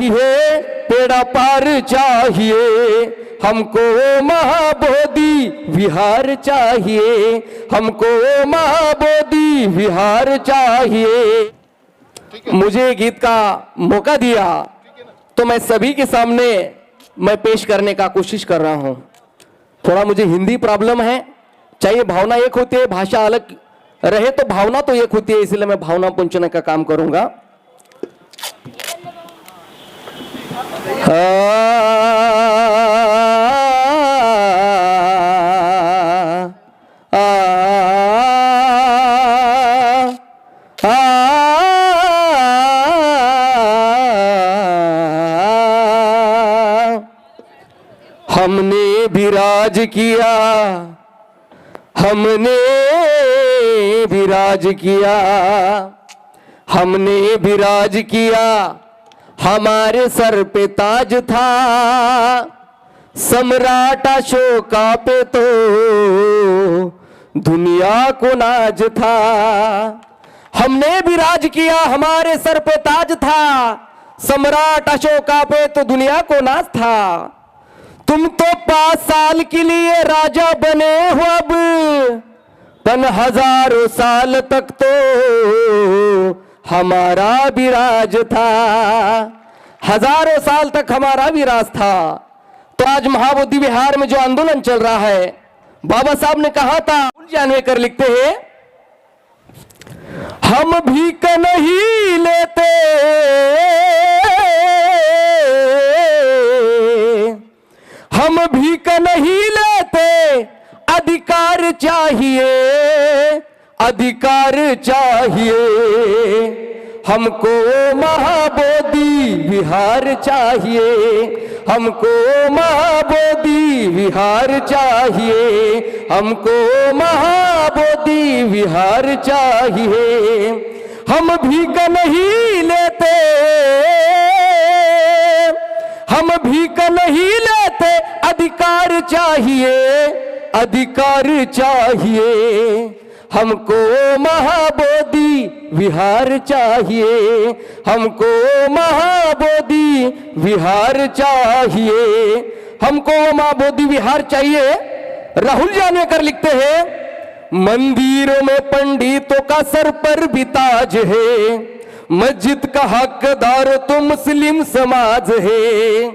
चाहिए, पेड़ा पार चाहिए, हमको महाबोधि विहार चाहिए, हमको महाबोधि विहार चाहिए। मुझे गीत का मौका दिया तो मैं सभी के सामने मैं पेश करने का कोशिश कर रहा हूं। थोड़ा मुझे हिंदी प्रॉब्लम है, चाहिए भावना एक होती है, भाषा अलग रहे तो भावना तो एक होती है, इसलिए मैं भावना पहुंचाने का काम करूंगा। हमने भी राज किया, हमने भी राज किया, हमने भी राज किया, हमारे सर पे ताज था, सम्राट अशोका पे तो दुनिया को नाज था। हमने भी राज किया, हमारे सर पे ताज था, सम्राट अशोका पे तो दुनिया को नाज था। तुम तो 5 साल के लिए राजा बने हो, अब तन हजारों साल तक तो हमारा भी राज था, हजारों साल तक हमारा भी राज था। तो आज महाबोधि विहार में जो आंदोलन चल रहा है, बाबा साहब ने कहा था, जानवेकर लिखते हैं, हम भीख नहीं लेते, हम भीख नहीं लेते, अधिकार चाहिए, अधिकार चाहिए, हमको महाबोधि विहार चाहिए, हमको महाबोधि विहार चाहिए, हमको महाबोधि विहार चाहिए। हम भीख नहीं लेते, हम भीख नहीं लेते, अधिकार चाहिए, अधिकार चाहिए, हमको महाबोधि विहार चाहिए, हमको महाबोधि विहार चाहिए, हमको महाबोधि विहार चाहिए। राहुल जानवेकर लिखते हैं, मंदिरों में पंडितों का सर पर भी ताज है, मस्जिद का हकदार तो मुस्लिम समाज है,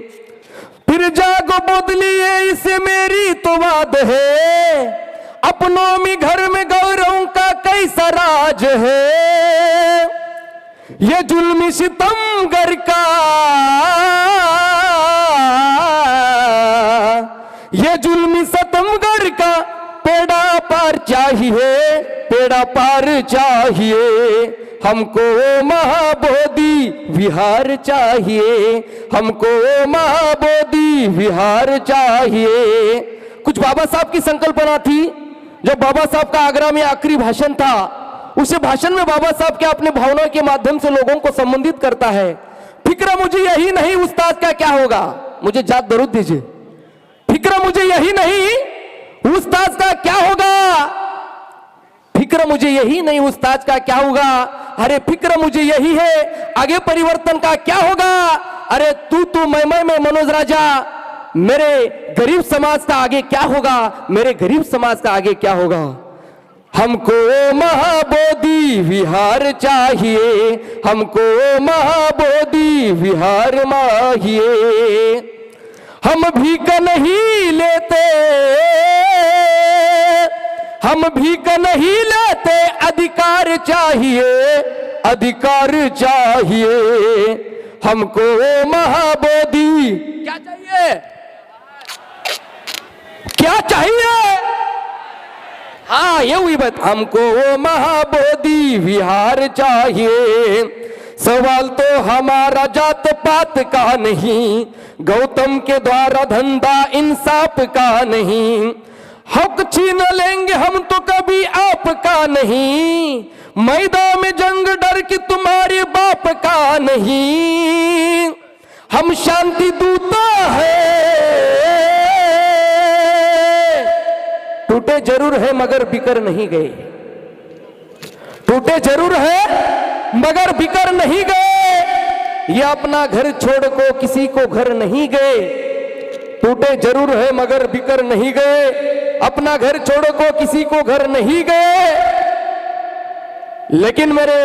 फिर जागो बदलिए इसे मेरी तो वाद है, अपनों में घर में गौरव का कैसा राज है, ये जुल्मी सितमगर का, ये जुल्मी सितमगर का पेड़ा पार चाहिए, पेड़ा पार चाहिए, हमको महाबोधि विहार चाहिए, हमको महाबोधि विहार चाहिए। कुछ बाबा साहब की संकल्पना थी, जब बाबा साहब का आगरा में आखिरी भाषण था, उसे भाषण में बाबा साहब के अपने भावनाओं के माध्यम से लोगों को संबंधित करता है। फिक्र मुझे यही नहीं उस्ताद का क्या होगा, मुझे जात दरूद दीजिए, फिक्र मुझे यही नहीं उस्ताद का क्या होगा, फिक्र मुझे यही नहीं उस्ताद का क्या होगा, अरे फिक्र मुझे यही है आगे परिवर्तन का क्या होगा, अरे तू मैं मनोज राजा, मेरे गरीब समाज का आगे क्या होगा, मेरे गरीब समाज का आगे क्या होगा। हमको महाबोधि विहार चाहिए, हमको महाबोधि विहार माहिए, हम भीख नहीं लेते, हम भीख नहीं लेते, अधिकार चाहिए, अधिकार चाहिए, हमको महाबोधि क्या चाहिए, क्या चाहिए, हाँ ये हुई बात, हमको महाबोधि विहार चाहिए। सवाल तो हमारा जात पात का नहीं, गौतम के द्वारा धंधा इंसाफ का नहीं, हक छीन लेंगे हम तो कभी आपका नहीं, मैदान में जंग डर की तुम्हारे बाप का नहीं, हम शांति दूता है, टूटे जरूर है मगर बिकर नहीं गए, टूटे जरूर है मगर बिकर नहीं गए, ये अपना घर छोड़ को किसी को घर नहीं गए, टूटे जरूर है मगर बिकर नहीं गए। अपना घर छोड़ को किसी को घर नहीं गए, लेकिन मेरे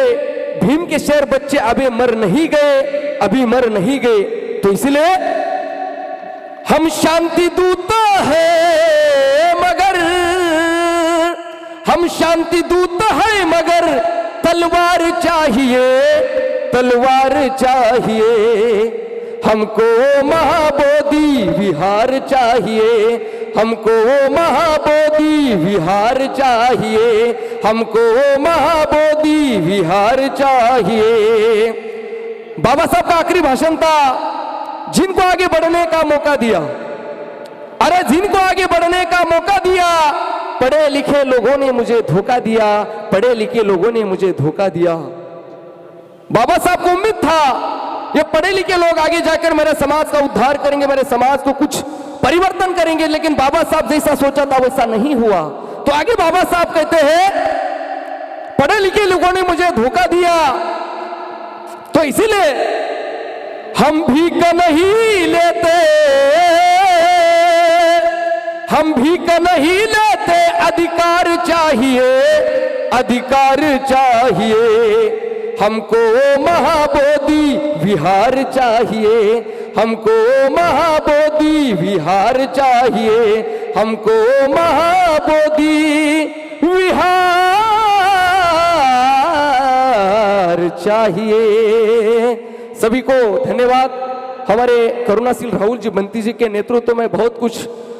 भीम के शेर बच्चे अभी मर नहीं गए, अभी मर नहीं गए। तो इसलिए हम शांति दूत है मगर, हम शांति दूत है मगर तलवार चाहिए, तलवार चाहिए। हमको महाबोधि विहार चाहिए, हमको महाबोधि विहार चाहिए, हमको महाबोधि विहार चाहिए। बाबा साहब का आखिरी भाषण था, जिनको आगे बढ़ने का मौका दिया, अरे जिनको आगे बढ़ने का मौका दिया, पढ़े लिखे लोगों ने मुझे धोखा दिया, पढ़े लिखे लोगों ने मुझे धोखा दिया। बाबा साहब को उम्मीद था ये पढ़े लिखे लोग आगे जाकर मेरे समाज का उद्धार करेंगे, मेरे समाज को कुछ परिवर्तन करेंगे, लेकिन बाबा साहब जैसा सोचा था वैसा नहीं हुआ। तो आगे बाबा साहब कहते हैं, पढ़े लिखे लोगों ने मुझे धोखा दिया, तो इसीलिए हम भीख नहीं लेते, हम भीख नहीं लेते, अधिकार चाहिए, अधिकार चाहिए। हमको महाबोधि विहार चाहिए, हमको महाबोधि विहार चाहिए, हमको महाबोधि विहार चाहिए। सभी को धन्यवाद। हमारे करुणाशील राहुल जी बंती जी के नेतृत्व में बहुत कुछ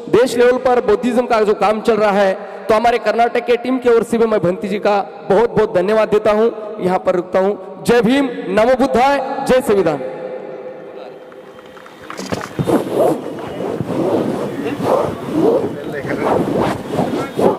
देश लेवल पर बुद्धिज्म का जो काम चल रहा है, तो हमारे कर्नाटक के टीम की ओर से भी मैं बंती जी का बहुत बहुत धन्यवाद देता हूं। यहां पर रुकता हूं। जय भीम, नमो बुद्धाय, जय संविधान।